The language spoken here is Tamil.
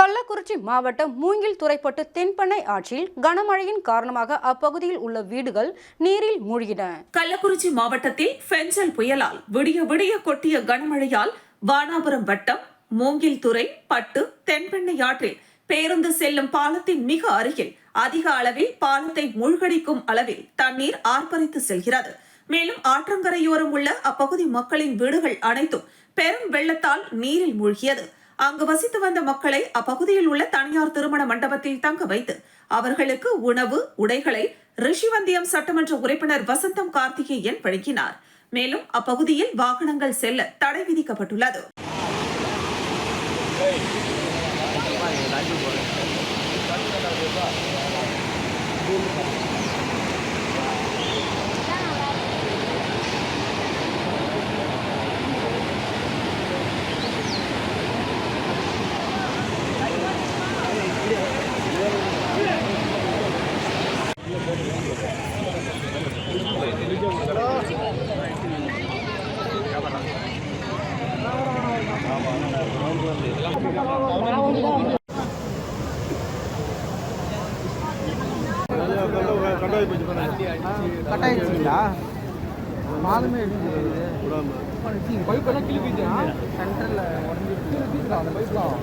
கள்ளக்குறிச்சி மாவட்டம் மூங்கில் துறைப்பட்டு தென்பெண்ணை ஆற்றில் கனமழையின் காரணமாக அப்பகுதியில் உள்ள வீடுகள் நீரில் மூழ்கின. கள்ளக்குறிச்சி மாவட்டத்தில் பெஞ்சல் புயலால் விடிய விடிய கொட்டிய கனமழையால் வானாபுரம் வட்டம் மூங்கில் துறை பட்டு தென்பெண்ணை ஆற்றில் பேருந்து செல்லும் பாலத்தின் மிக அருகில் அதிக அளவில் பாலத்தை மூழ்கடிக்கும் அளவில் தண்ணீர் ஆர்ப்பரித்து செல்கிறது. மேலும் ஆற்றங்கரையோரம் உள்ள அப்பகுதி மக்களின் வீடுகள் அனைத்தும் பெரும் வெள்ளத்தால் நீரில் மூழ்கியது. அங்கு வசித்து வந்த மக்களை அப்பகுதியில் உள்ள தனியார் திருமண மண்டபத்தில் தங்க வைத்து அவர்களுக்கு உணவு உடைகளை ரிஷிவந்தியம் சட்டமன்ற உறுப்பினர் வசந்தம் கார்த்திகேயன் வழங்கினார். மேலும் அப்பகுதியில் வாகனங்கள் செல்ல தடை விதிக்கப்பட்டுள்ளது. கட்டாயிடுச்சுங்களா? மாலுமே பைப்பெல்லாம் கிளப்பிச்சு சென்டரில் உடஞ்சி அந்த பைப்லாம்